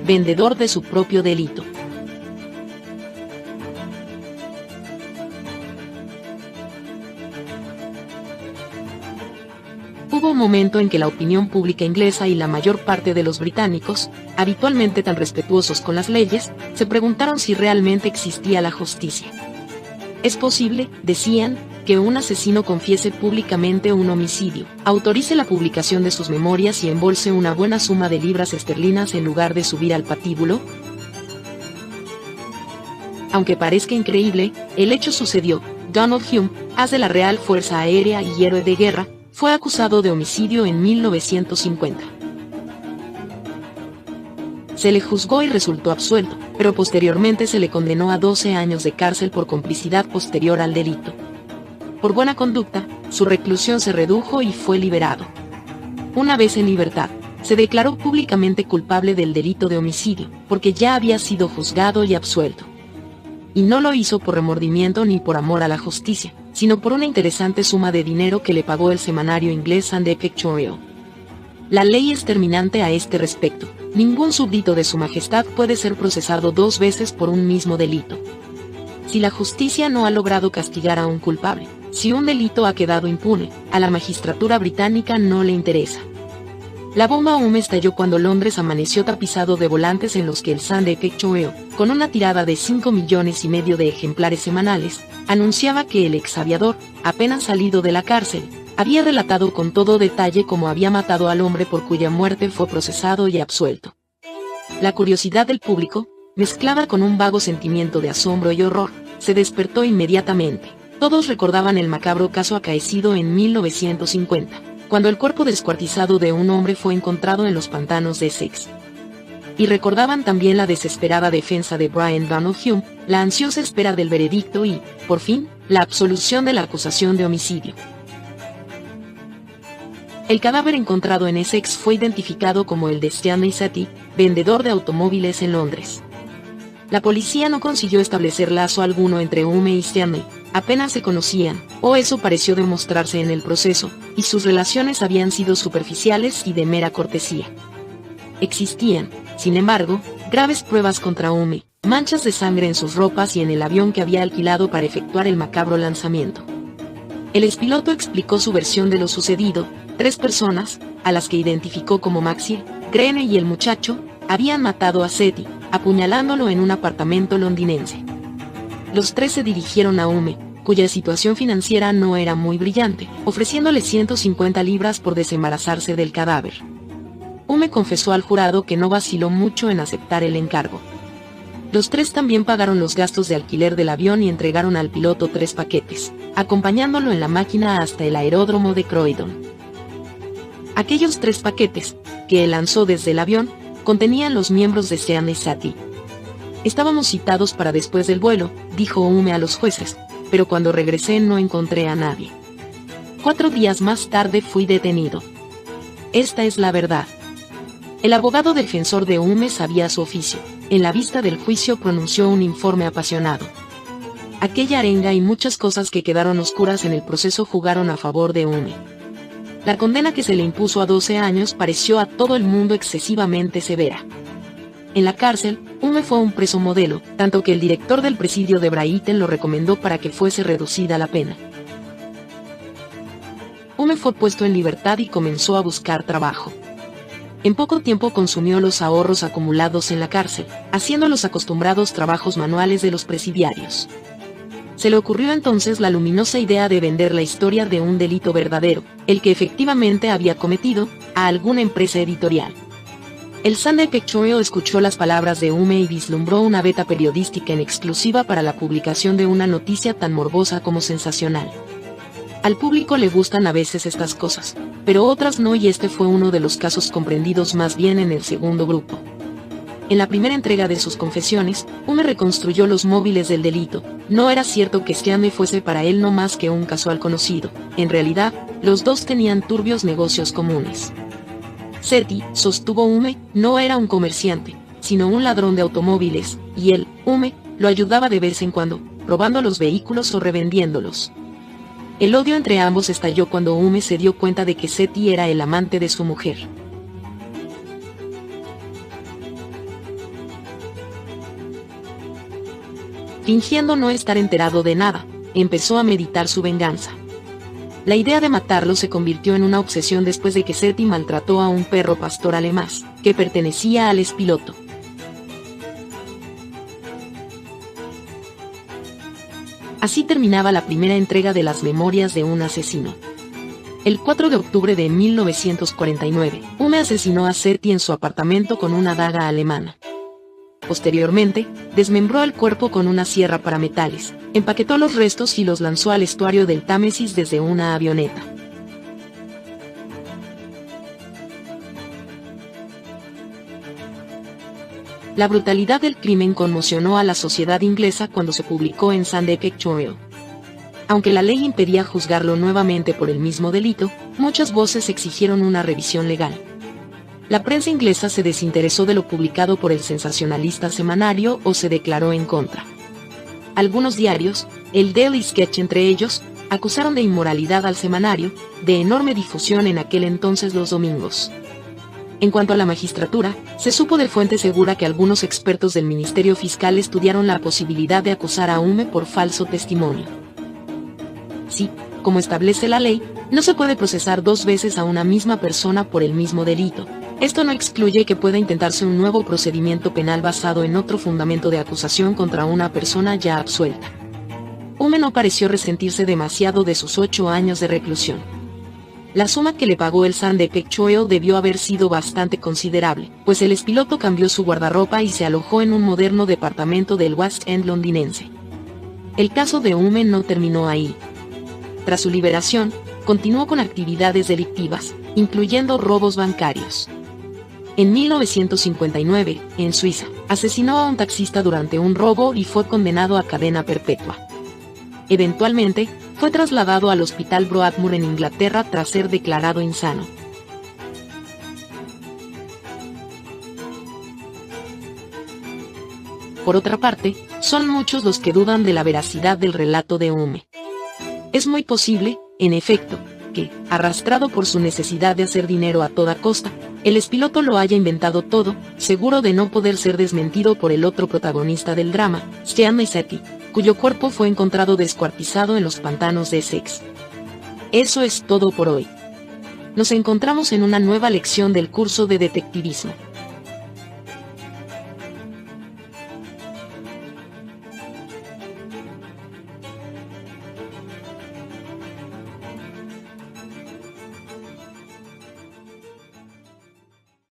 vendedor de su propio delito. Hubo un momento en que la opinión pública inglesa y la mayor parte de los británicos, habitualmente tan respetuosos con las leyes, se preguntaron si realmente existía la justicia. Es posible, decían, que un asesino confiese públicamente un homicidio, autorice la publicación de sus memorias y embolse una buena suma de libras esterlinas en lugar de subir al patíbulo. Aunque parezca increíble, el hecho sucedió. Donald Hume, as de la Real Fuerza Aérea y héroe de guerra, fue acusado de homicidio en 1950. Se le juzgó y resultó absuelto, pero posteriormente se le condenó a 12 años de cárcel por complicidad posterior al delito. Por buena conducta, su reclusión se redujo y fue liberado. Una vez en libertad, se declaró públicamente culpable del delito de homicidio, porque ya había sido juzgado y absuelto. Y no lo hizo por remordimiento ni por amor a la justicia, sino por una interesante suma de dinero que le pagó el semanario inglés Sunday Pictorial. La ley es terminante a este respecto: ningún súbdito de su majestad puede ser procesado 2 veces por un mismo delito. Si la justicia no ha logrado castigar a un culpable, si un delito ha quedado impune, a la magistratura británica no le interesa. La bomba Hume estalló cuando Londres amaneció tapizado de volantes en los que el Sunday Pictorial, con una tirada de 5,5 millones de ejemplares semanales, anunciaba que el exaviador, apenas salido de la cárcel, había relatado con todo detalle cómo había matado al hombre por cuya muerte fue procesado y absuelto. La curiosidad del público, mezclada con un vago sentimiento de asombro y horror, se despertó inmediatamente. Todos recordaban el macabro caso acaecido en 1950. Cuando el cuerpo descuartizado de un hombre fue encontrado en los pantanos de Essex. Y recordaban también la desesperada defensa de Brian Donald Hume, la ansiosa espera del veredicto y, por fin, la absolución de la acusación de homicidio. El cadáver encontrado en Essex fue identificado como el de Stanley Satie, vendedor de automóviles en Londres. La policía no consiguió establecer lazo alguno entre Hume y Stanley. Apenas se conocían, o eso pareció demostrarse en el proceso, y sus relaciones habían sido superficiales y de mera cortesía. Existían, sin embargo, graves pruebas contra Hume, manchas de sangre en sus ropas y en el avión que había alquilado para efectuar el macabro lanzamiento. El expiloto explicó su versión de lo sucedido: 3 personas, a las que identificó como Maxie, Greene y el muchacho, habían matado a Satie, apuñalándolo en un apartamento londinense. Los 3 se dirigieron a Hume, cuya situación financiera no era muy brillante, ofreciéndole 150 libras por desembarazarse del cadáver. Hume confesó al jurado que no vaciló mucho en aceptar el encargo. Los 3 también pagaron los gastos de alquiler del avión y entregaron al piloto 3 paquetes, acompañándolo en la máquina hasta el aeródromo de Croydon. Aquellos 3 paquetes, que él lanzó desde el avión, contenían los miembros de Stanley Satie. Estábamos citados para después del vuelo, dijo Hume a los jueces, pero cuando regresé no encontré a nadie. 4 días más tarde fui detenido. Esta es la verdad. El abogado defensor de Hume sabía su oficio. En la vista del juicio pronunció un informe apasionado. Aquella arenga y muchas cosas que quedaron oscuras en el proceso jugaron a favor de Hume. La condena que se le impuso a 12 años pareció a todo el mundo excesivamente severa. En la cárcel, Hume fue un preso modelo, tanto que el director del presidio de Brighton lo recomendó para que fuese reducida la pena. Hume fue puesto en libertad y comenzó a buscar trabajo. En poco tiempo consumió los ahorros acumulados en la cárcel, haciendo los acostumbrados trabajos manuales de los presidiarios. Se le ocurrió entonces la luminosa idea de vender la historia de un delito verdadero, el que efectivamente había cometido, a alguna empresa editorial. El Sunday Pictorial escuchó las palabras de Hume y vislumbró una veta periodística en exclusiva para la publicación de una noticia tan morbosa como sensacional. Al público le gustan a veces estas cosas, pero otras no, y este fue uno de los casos comprendidos más bien en el segundo grupo. En la primera entrega de sus confesiones, Hume reconstruyó los móviles del delito. No era cierto que Stanley fuese para él no más que un casual conocido. En realidad, los dos tenían turbios negocios comunes. Satie, sostuvo Hume, no era un comerciante, sino un ladrón de automóviles, y él, Hume, lo ayudaba de vez en cuando, robando los vehículos o revendiéndolos. El odio entre ambos estalló cuando Hume se dio cuenta de que Satie era el amante de su mujer. Fingiendo no estar enterado de nada, empezó a meditar su venganza. La idea de matarlo se convirtió en una obsesión después de que Seti maltrató a un perro pastor alemán, que pertenecía al expiloto. Así terminaba la primera entrega de las Memorias de un asesino. El 4 de octubre de 1949, Hume asesinó a Seti en su apartamento con una daga alemana. Posteriormente, desmembró el cuerpo con una sierra para metales, empaquetó los restos y los lanzó al estuario del Támesis desde una avioneta. La brutalidad del crimen conmocionó a la sociedad inglesa cuando se publicó en Sunday Pictorial. Aunque la ley impedía juzgarlo nuevamente por el mismo delito, muchas voces exigieron una revisión legal. La prensa inglesa se desinteresó de lo publicado por el sensacionalista semanario o se declaró en contra. Algunos diarios, el Daily Sketch entre ellos, acusaron de inmoralidad al semanario, de enorme difusión en aquel entonces los domingos. En cuanto a la magistratura, se supo de fuente segura que algunos expertos del Ministerio Fiscal estudiaron la posibilidad de acusar a Hume por falso testimonio. Sí, como establece la ley, no se puede procesar dos veces a una misma persona por el mismo delito. Esto no excluye que pueda intentarse un nuevo procedimiento penal basado en otro fundamento de acusación contra una persona ya absuelta. Hume no pareció resentirse demasiado de sus 8 años de reclusión. La suma que le pagó el Sunday Pictorial debió haber sido bastante considerable, pues el expiloto cambió su guardarropa y se alojó en un moderno departamento del West End londinense. El caso de Hume no terminó ahí. Tras su liberación, continuó con actividades delictivas, incluyendo robos bancarios. En 1959, en Suiza, asesinó a un taxista durante un robo y fue condenado a cadena perpetua. Eventualmente, fue trasladado al Hospital Broadmoor en Inglaterra tras ser declarado insano. Por otra parte, son muchos los que dudan de la veracidad del relato de Hume. Es muy posible, en efecto, que, arrastrado por su necesidad de hacer dinero a toda costa, el expiloto lo haya inventado todo, seguro de no poder ser desmentido por el otro protagonista del drama, Stanley Seti, cuyo cuerpo fue encontrado descuartizado en los pantanos de Essex. Eso es todo por hoy. Nos encontramos en una nueva lección del curso de detectivismo.